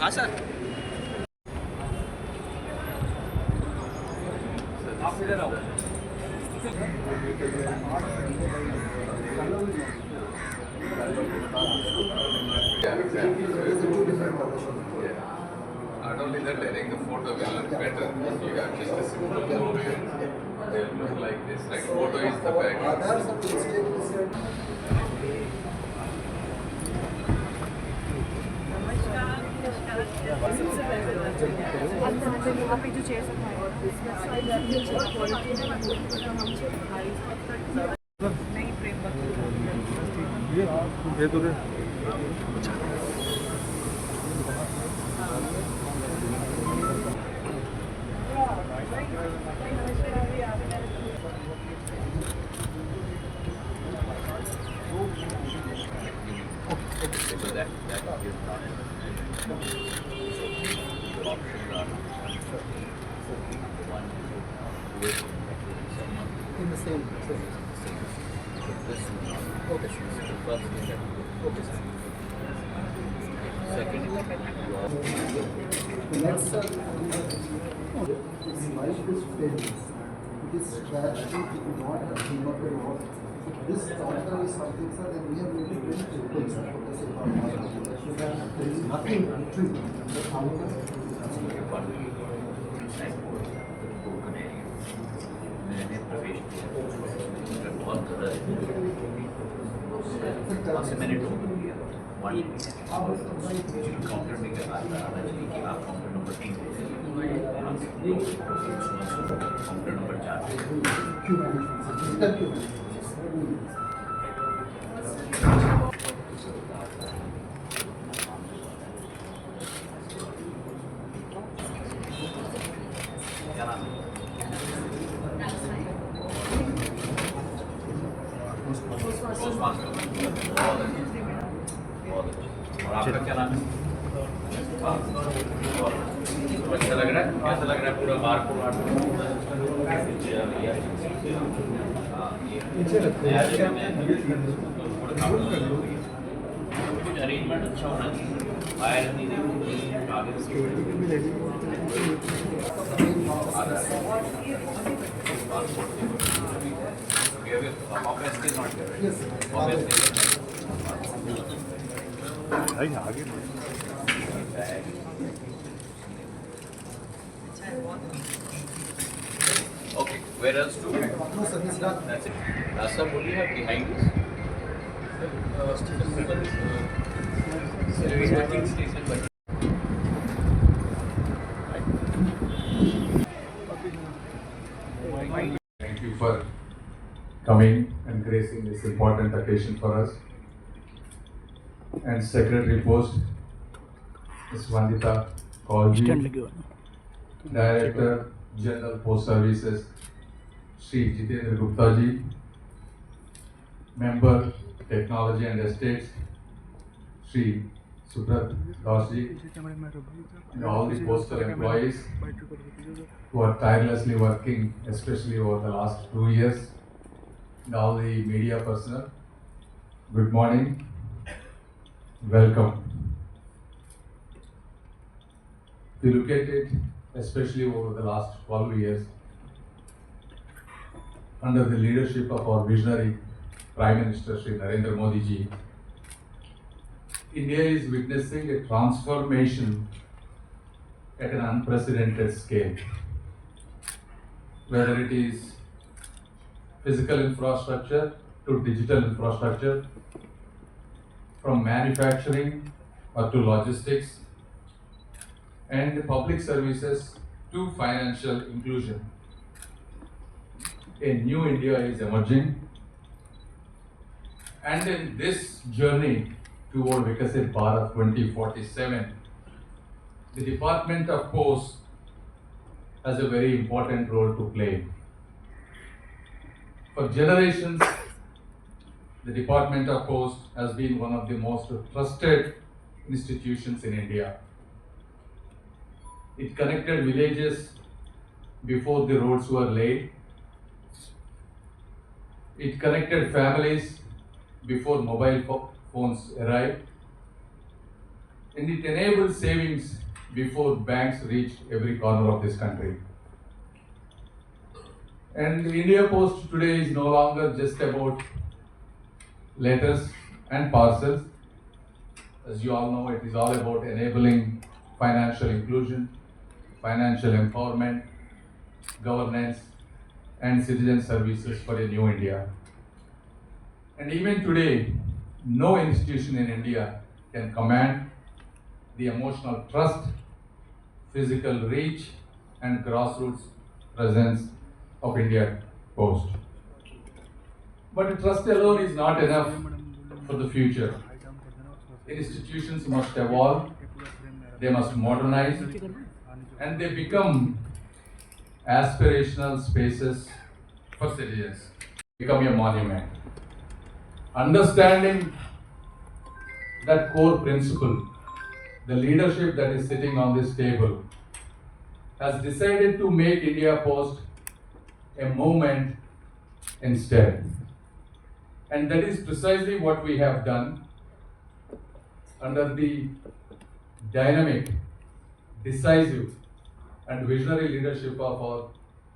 हाँ सर। आप इधर आओ। Not only that, I think the photo will look better if you have just a simple photo. They'll look like this. Like photo is the background. यहाँ पे जो chair नहीं प्रेम So that is not options are one with in the same. so this is not okay. So the first thing that okay. Second The next life is famous. It is tragedy to not have remembered what. This daughter is something, sir, that we have really been to sir. There is nothing true. Counter में क्या आता है कि आप counter number 3 counter number 4 और आपका क्या नाम है? अच्छा लग रहा है? कैसा लग रहा है पूरा बार को? अरेंजमेंट अच्छा होना चाहिए। फायर नहीं Okay, where else to? No, sir, he's done. That's it. Rasa, what do you have behind this? Working station, but thank you for coming and gracing this important occasion for us. And Secretary Post, Ms. Vandita Kaulji, Director General Post Services, Sri Jitendra Gupta ji, Member Technology and Estates, Sri Subrat Das ji, and all the postal employees who are tirelessly working, especially over the last 2 years, and all the media personnel. Good morning. Welcome. If you look at it, especially over the last 12 years, under the leadership of our visionary Prime Minister Shri Narendra Modi ji, India is witnessing a transformation at an unprecedented scale. Whether it is physical infrastructure to digital infrastructure, from manufacturing or to logistics, and public services to financial inclusion. A new India is emerging, and in this journey toward Viksit Bharat 2047, the Department of Post has a very important role to play. For generations, the Department of Post has been one of the most trusted institutions in India. It connected villages before the roads were laid. It connected families before mobile phones arrived. And it enabled savings before banks reached every corner of this country. And India Post today is no longer just about letters and parcels. As you all know, it is all about enabling financial inclusion, financial empowerment, governance, and citizen services for a new India. And even today, no institution in India can command the emotional trust, physical reach, and grassroots presence of India Post. But trust alone is not enough for the future. Institutions must evolve, they must modernize, and they become aspirational spaces for citizens, become a monument. Understanding that core principle, the leadership that is sitting on this table has decided to make India Post a movement instead. And that is precisely what we have done under the dynamic, decisive, and visionary leadership of our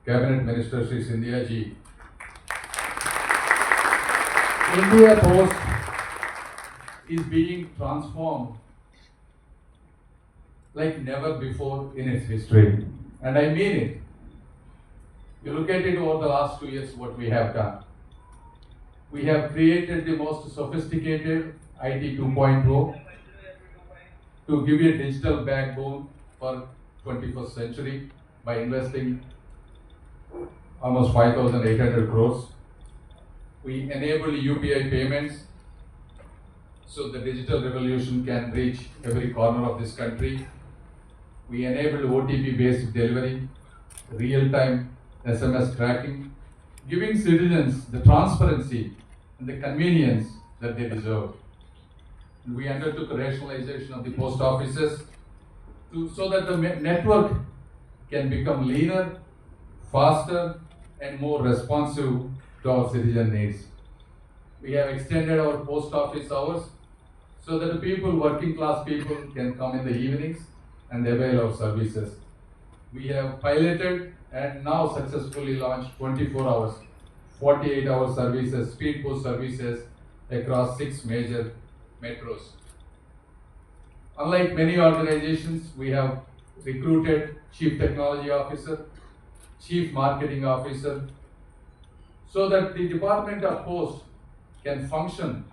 Cabinet Minister Shri Scindia ji. India Post is being transformed like never before in its history. And I mean it. You look at it over the last 2 years, what we have done. We have created the most sophisticated IT 2.0 to give you a digital backbone for 21st century by investing almost 5,800 crores. We enable UPI payments so the digital revolution can reach every corner of this country. We enabled OTP-based delivery, real-time SMS tracking, giving citizens the transparency and the convenience that they deserve. And we undertook rationalization of the post offices so that the network can become leaner, faster, and more responsive to our citizen needs. We have extended our post office hours so that the people, working class people, can come in the evenings and avail our services. We have piloted and now successfully launched 24 hours, 48-hour services, speed post services across 6 major metros. Unlike many organizations, we have recruited Chief Technology Officer, Chief Marketing Officer, so that the Department of Post can function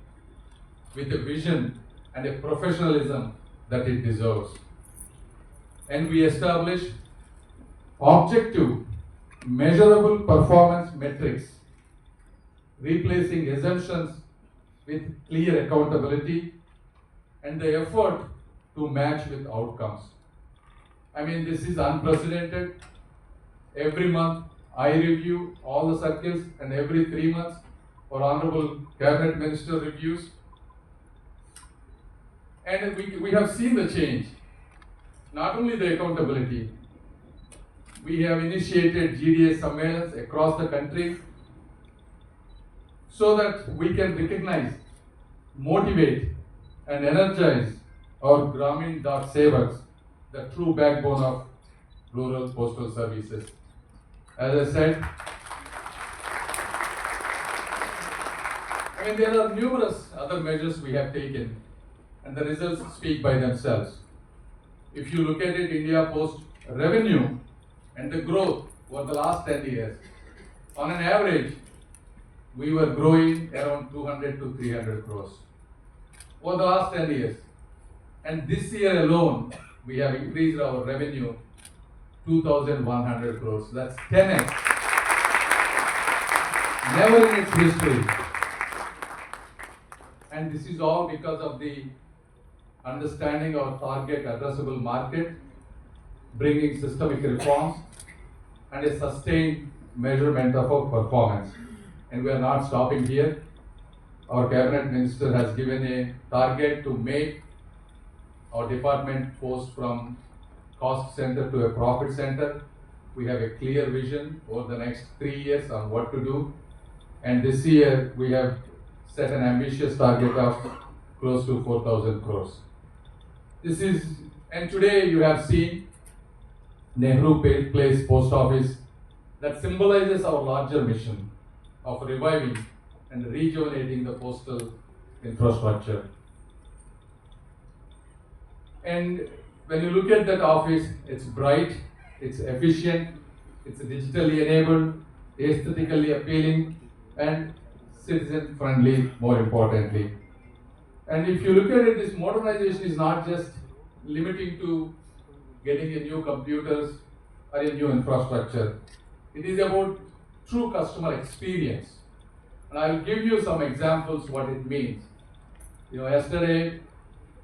with a vision and a professionalism that it deserves. And we established objective, measurable performance metrics, replacing assumptions with clear accountability and the effort to match with outcomes. I mean, this is unprecedented. Every month, I review all the circles, and every 3 months, our Honorable Cabinet Minister reviews. And we have seen the change. Not only the accountability, we have initiated GDA Sammelans across the country so that we can recognize, motivate, and energize our Gramin Dak Sevaks, the true backbone of rural postal services. As I said, there are numerous other measures we have taken, and the results speak by themselves. If you look at it, India Post revenue and the growth over the last 10 years, on an average, we were growing around 200 to 300 crores over the last 10 years. And this year alone, we have increased our revenue 2,100 crores. That's 10x. Never in its history. And this is all because of the understanding our target addressable market, bringing systemic reforms, and a sustained measurement of our performance. And we are not stopping here. Our Cabinet Minister has given a target to make our department post from cost center to a profit center. We have a clear vision over the next 3 years on what to do. And this year we have set an ambitious target of close to 4,000 crores. And today you have seen Nehru Place Post Office that symbolizes our larger mission of reviving and rejuvenating the postal infrastructure. And when you look at that office, it's bright, it's efficient, it's digitally enabled, aesthetically appealing, and citizen friendly, more importantly. And if you look at it, this modernization is not just limiting to getting a new computers or a new infrastructure. It is about true customer experience. And I'll give you some examples what it means. Yesterday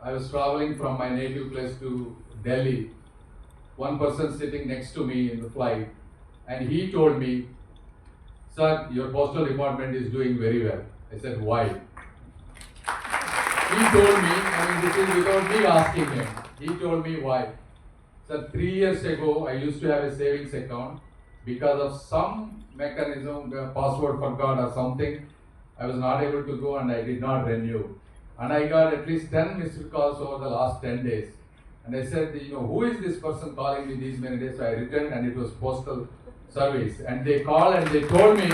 I was traveling from my native place to Delhi. One person sitting next to me in the flight, and he told me, "Sir, your postal department is doing very well." I said, "Why?" He told me, this is without me asking him. He told me why. Sir, 3 years ago, I used to have a savings account. Because of some mechanism, the password forgot or something, I was not able to go and I did not renew. And I got at least 10 missed calls over the last 10 days. And I said, who is this person calling me these many days? So I returned, and it was postal service. And they called and they told me,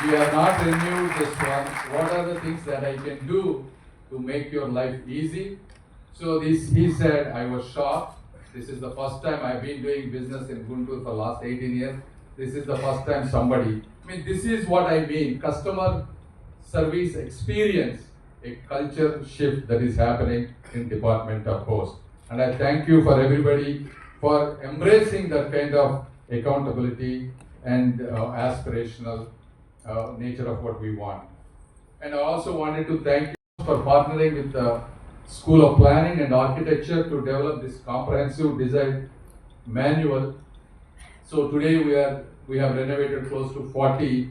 "We have not renewed this one. What are the things that I can do to make your life easy?" So he said, I was shocked. This is the first time I've been doing business in Guntur for the last 18 years. This is the first time somebody, this is what I mean, customer service experience, a culture shift that is happening in Department of Post. And I thank you for everybody for embracing that kind of accountability and aspirational nature of what we want. And I also wanted to thank you for partnering with the School of Planning and Architecture to develop this comprehensive design manual. So today we have renovated close to 40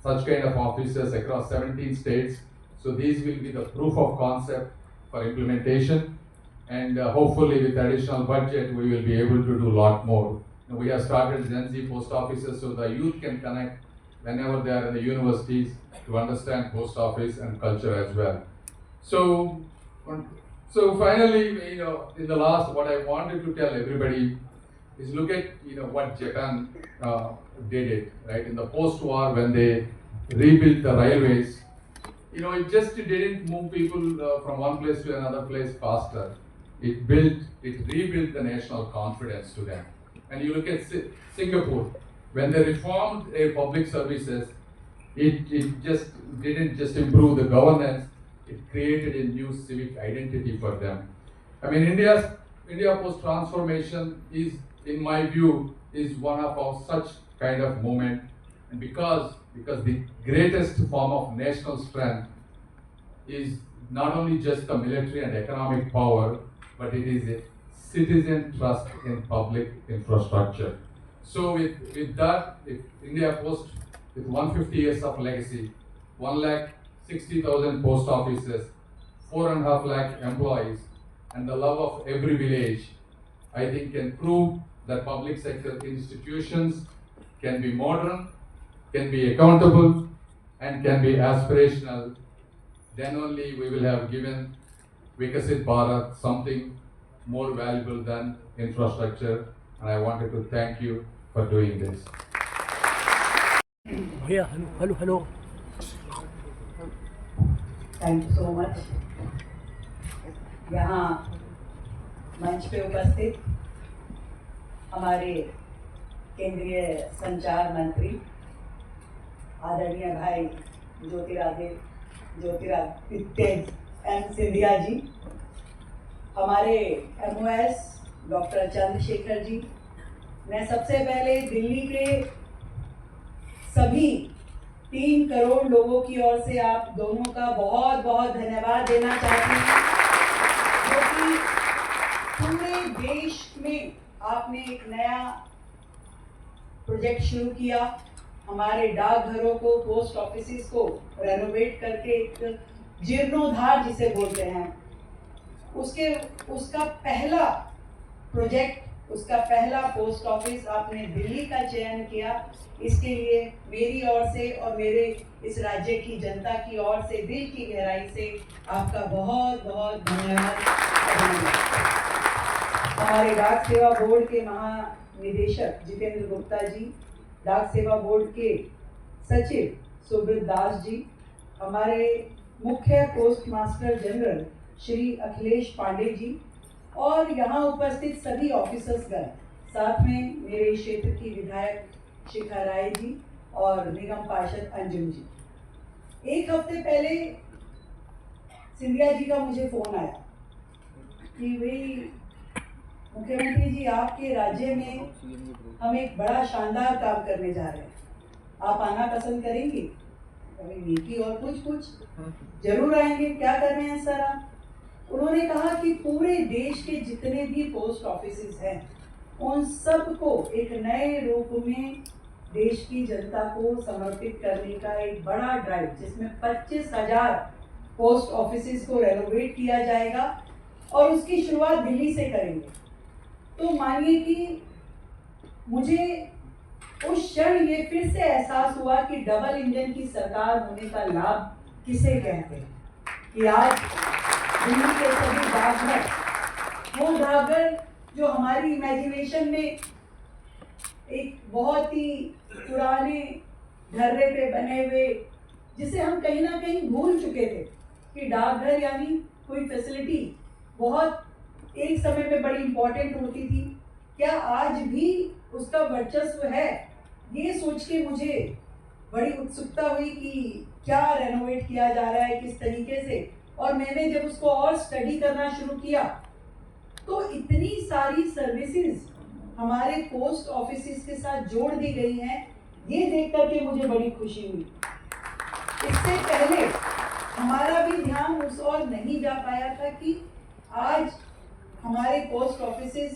such kind of offices across 17 states. So these will be the proof of concept for implementation. And hopefully with additional budget, we will be able to do a lot more. We have started Gen Z post offices so the youth can connect whenever they are in the universities to understand post office and culture as well. So finally, in the last, what I wanted to tell everybody is look at, what Japan did it, right? In the post-war, when they rebuilt the railways, it just didn't move people from one place to another place faster. It rebuilt the national confidence to them. And you look at Singapore, when they reformed their public services, it just didn't just improve the governance, it created a new civic identity for them. India Post transformation is, in my view, is one of our such kind of moment. And because the greatest form of national strength is not only just the military and economic power, but it is a citizen trust in public infrastructure. So with that, if India Post, with 150 years of legacy, 1,60,000 post offices, 4.5 lakh employees, and the love of every village, I think can prove that public sector institutions can be modern, can be accountable, and can be aspirational. Then only we will have given Vikasit Bharat something more valuable than infrastructure. And I wanted to thank you for doing this. Yeah, hello. Thank you so much. यहाँ मंच पे उपस्थित हमारे केंद्रीय संचार मंत्री आदरणीय भाई ज्योतिरादित्य एम सिंधिया जी, हमारे MOS डॉक्टर चंद्रशेखर जी, मैं सबसे पहले दिल्ली के सभी 3 करोड़ लोगों की ओर से आप दोनों का बहुत बहुत धन्यवाद देना चाहती हूँ, क्योंकि पूरे देश में आपने एक नया प्रोजेक्ट शुरू किया, हमारे डाकघरों को, पोस्ट ऑफिसेस को रेनोवेट करके एक जीर्णोद्धार जिसे बोलते हैं, उसका पहला प्रोजेक्ट, उसका पहला पोस्ट ऑफिस आपने दिल्ली का चयन किया। इसके लिए मेरी ओर से और मेरे इस राज्य की जनता की ओर से दिल की गहराई से आपका बहुत बहुत धन्यवाद। हमारे डाक सेवा बोर्ड के महानिदेशक जितेंद्र गुप्ता जी, डाक सेवा बोर्ड के सचिव सुब्रत दास जी, हमारे मुख्य post master general Shri Akhilesh Pandey ji और यहाँ उपस्थित सभी ऑफिसर्सगण, साथ में मेरे क्षेत्र की विधायक शिखा राय जी और निगम पार्षद अंजुम जी। एक हफ्ते पहले सिंधिया जी का मुझे फोन आया कि भाई मुख्यमंत्री जी, आपके राज्य में हम एक बड़ा शानदार काम करने जा रहे हैं, आप आना पसंद करेंगे? कभी नीति और कुछ जरूर आएंगे। क्या कर रहे हैं सर आप? उन्होंने कहा कि पूरे देश के जितने भी पोस्ट ऑफिसेस हैं उन सबको एक नए रूप में देश की जनता को समर्पित करने का एक बड़ा ड्राइव, जिसमें 25,000 पोस्ट ऑफिसेस को रेनोवेट किया जाएगा और उसकी शुरुआत दिल्ली से करेंगे। तो मानिए कि मुझे उस क्षण ये फिर से एहसास हुआ कि डबल इंजन की सरकार होने का लाभ किसे कहते हैं, कि आज दिल्ली के सभी डाकघर, वो डाकघर जो हमारी इमेजिनेशन में एक बहुत ही पुराने ढर्रे पे बने हुए, जिसे हम कहीं ना कहीं भूल चुके थे कि डाकघर यानी कोई फैसिलिटी बहुत एक समय पे बड़ी इंपॉर्टेंट होती थी, क्या आज भी उसका वर्चस्व है? ये सोच के मुझे बड़ी उत्सुकता हुई कि क्या रेनोवेट किया जा रहा है, किस तरीके से। और मैंने जब उसको और स्टडी करना शुरू किया तो इतनी सारी सर्विसेज हमारे पोस्ट ऑफिसेस के साथ जोड़ दी गई हैं, ये देख करके मुझे बड़ी खुशी हुई। इससे पहले हमारा भी ध्यान उस ओर नहीं जा पाया था कि आज हमारे पोस्ट ऑफिसेस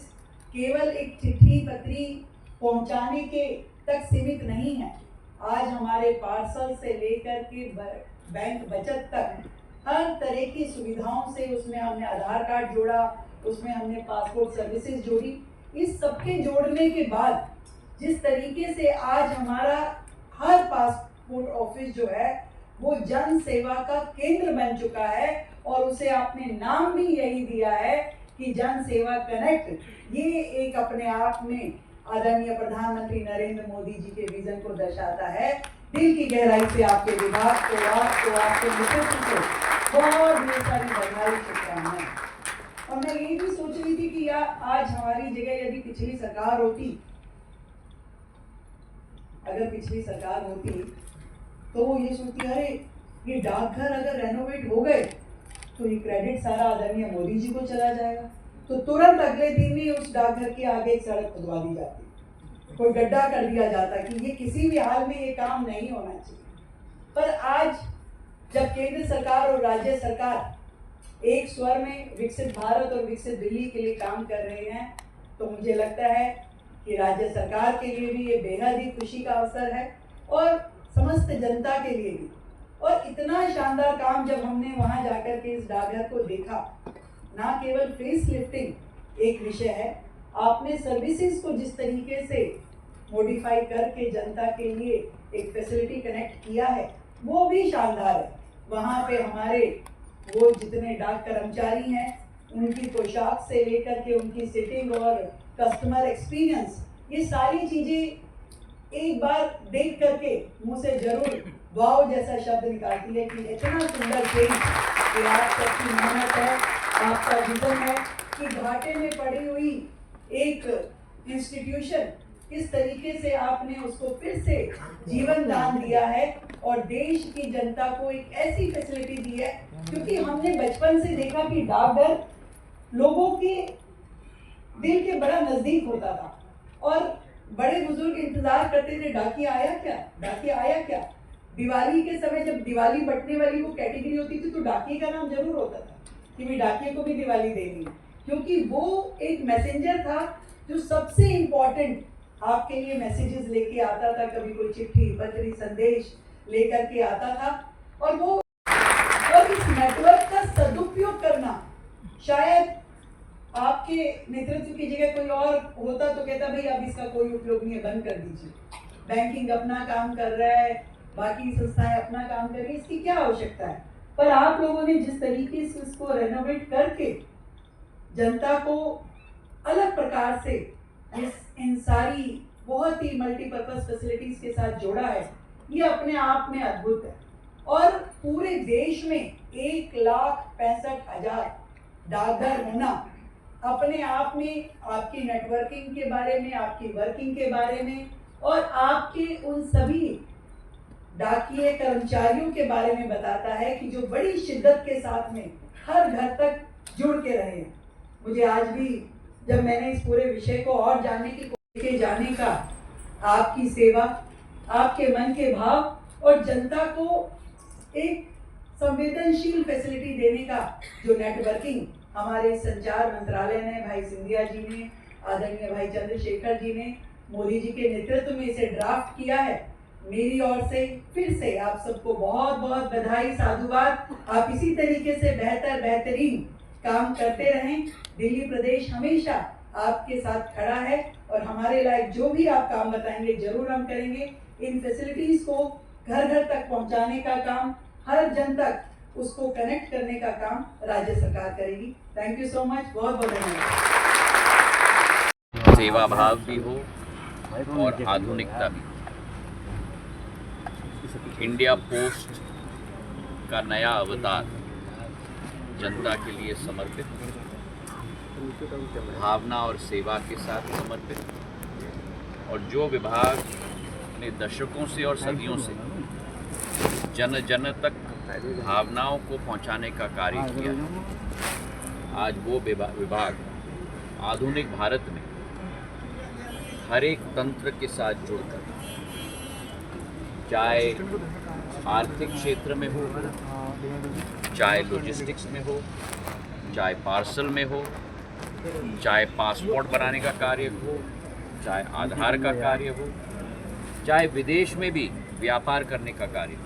केवल एक चिट्ठी पत्री पहुंचाने के तक सीमित नहीं है। आज हमारे पार्सल से लेकर के बैंक बचत तक हर तरह की सुविधाओं से, उसमें हमने आधार कार्ड जोड़ा, उसमें हमने पासपोर्ट सर्विसेज जोड़ी। इस सबके जोड़ने के बाद जिस तरीके से आज हमारा हर पासपोर्ट ऑफिस जो है वो जन सेवा का केंद्र बन चुका है और उसे आपने नाम भी यही दिया है कि जन सेवा कनेक्ट। ये एक अपने आप में आदरणीय प्रधानमंत्री नरेंद्र मोदी जी के विजन को दर्शाता है। दिल की गहराई से आपके विभाग को, आपको, आपके नेतृत्व को बहुत ढेर सारी बधाई, शुभकामनाएं। और मैं ये भी सोच रही थी कि आज हमारी जगह यदि पिछली सरकार होती, अगर पिछली सरकार होती तो वो ये सोचती, अरे ये डाकघर अगर रेनोवेट हो गए तो ये क्रेडिट सारा आदरणीय मोदी जी को चला जाएगा, तो तुरंत अगले दिन ही उस डाकघर के आगे एक सड़क खुदवा दी जाती, कोई गड्ढा कर दिया जाता कि ये किसी भी हाल में ये काम नहीं होना चाहिए। पर आज जब केंद्र सरकार और राज्य सरकार एक स्वर में विकसित भारत और विकसित दिल्ली के लिए काम कर रहे हैं, तो मुझे लगता है कि राज्य सरकार के लिए भी ये बेहद ही खुशी का अवसर है और समस्त जनता के लिए भी। और इतना शानदार काम जब हमने वहां जाकर के इस डाकघर को देखा, ना केवल फेस लिफ्टिंग एक विषय है, आपने सर्विसेज को जिस तरीके से मॉडिफाई करके जनता के लिए एक फैसिलिटी कनेक्ट किया है वो भी शानदार है। वहाँ पे हमारे वो जितने डाक कर्मचारी हैं उनकी पोशाक से लेकर के उनकी सिटिंग और कस्टमर एक्सपीरियंस, ये सारी चीज़ें एक बार देख करके मुँह से जरूर वाव जैसा शब्द निकालती है कि इतना सुंदर चेंज कि आप सबकी मेहनत है, आपका विजन है कि घाटे में पड़ी हुई एक इंस्टीट्यूशन किस तरीके से आपने उसको फिर से जीवन दान दिया है और देश की जनता को एक ऐसी फैसिलिटी दी है। क्योंकि हमने बचपन से देखा कि डाकघर लोगों के दिल के बड़ा नजदीक होता था और बड़े बुजुर्ग इंतजार करते थे, डाकिया आया क्या, डाकिया आया क्या। दिवाली के समय जब दिवाली बंटने वाली वो कैटेगरी होती थी तो डाकिए का नाम जरूर होता था कि भाई डाकिए को भी दिवाली देनी है, क्योंकि वो एक मैसेंजर था जो सबसे इम्पोर्टेंट आपके लिए मैसेजेस लेके आता था। कभी कोई चिट्ठी पत्री संदेश लेकर के आता था और वो और इस नेटवर्क का सदुपयोग करना शायद आपके नेतृत्व की जगह कोई और होता तो कहता भाई अब इसका कोई उपयोग नहीं है, बंद कर दीजिए। बैंकिंग अपना काम कर रहा है, बाकी संस्थाएं अपना काम कर रही है, इसकी क्या आवश्यकता है। पर आप लोगों ने जिस तरीके से उसको रेनोवेट करके जनता को अलग प्रकार से इन सारी बहुत ही मल्टीपर्पज फैसिलिटीज के साथ जोड़ा है, ये अपने आप में अद्भुत है। और पूरे देश में 1,65,000 डाकघर होना अपने आप में आपकी नेटवर्किंग के बारे में, आपकी वर्किंग के बारे में और आपके उन सभी डाकिए कर्मचारियों के बारे में बताता है कि जो बड़ी शिद्दत के साथ में हर घर तक जुड़ के रहे हैं। मुझे आज भी जब मैंने इस पूरे विषय को और जानने की कोशिश जाने का, आपकी सेवा, आपके मन के भाव और जनता को एक संवेदनशील फैसिलिटी देने का जो नेटवर्किंग हमारे संचार मंत्रालय ने, भाई सिंधिया जी ने, आदरणीय भाई चंद्रशेखर जी ने मोदी जी के नेतृत्व में इसे ड्राफ्ट किया है, मेरी ओर से फिर से आप सबको बहुत बहुत बधाई, साधुवाद। आप इसी तरीके से बेहतरीन काम करते रहें। दिल्ली प्रदेश हमेशा आपके साथ खड़ा है और हमारे लायक जो भी आप काम बताएंगे जरूर हम करेंगे। इन फैसिलिटीज को घर घर तक पहुंचाने का काम, हर जन तक उसको कनेक्ट करने का काम राज्य सरकार करेगी। थैंक यू सो मच, बहुत बहुत धन्यवाद। सेवा भाव भी हो और आधुनिकता भी। इंडिया पोस्ट का नया अवतार जनता के लिए समर्पित, भावना और सेवा के साथ समर्पित, और जो विभाग ने दशकों से और सदियों से जन जन तक भावनाओं को पहुंचाने का कार्य किया है, आज वो विभाग आधुनिक भारत में हर एक तंत्र के साथ जुड़कर, चाहे आर्थिक क्षेत्र में हो, चाहे लॉजिस्टिक्स में हो, चाहे पार्सल में हो, चाहे पासपोर्ट बनाने का कार्य हो, चाहे आधार का कार्य हो, चाहे विदेश में भी व्यापार करने का कार्य हो,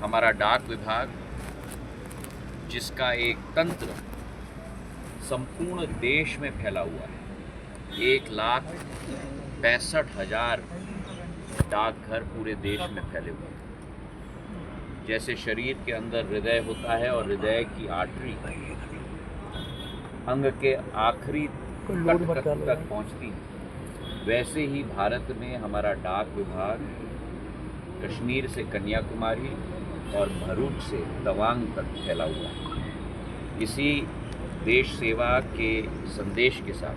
हमारा डाक विभाग, जिसका एक तंत्र संपूर्ण देश में फैला हुआ है, 1,65,000 डाकघर पूरे देश में फैले हुए हैं। जैसे शरीर के अंदर हृदय होता है और हृदय की आर्टरी अंग के आखिरी तक पहुंचती है, वैसे ही भारत में हमारा डाक विभाग कश्मीर से कन्याकुमारी और भरूच से तवांग तक फैला हुआ है। इसी देश सेवा के संदेश के साथ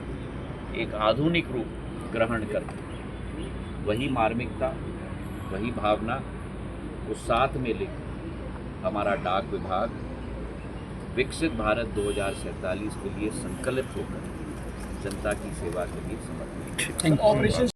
एक आधुनिक रूप ग्रहण करके वही मार्मिकता, वही भावना को साथ में लेकर हमारा डाक विभाग विकसित भारत 2047 के लिए संकल्पित होकर जनता की सेवा के लिए समर्पित है।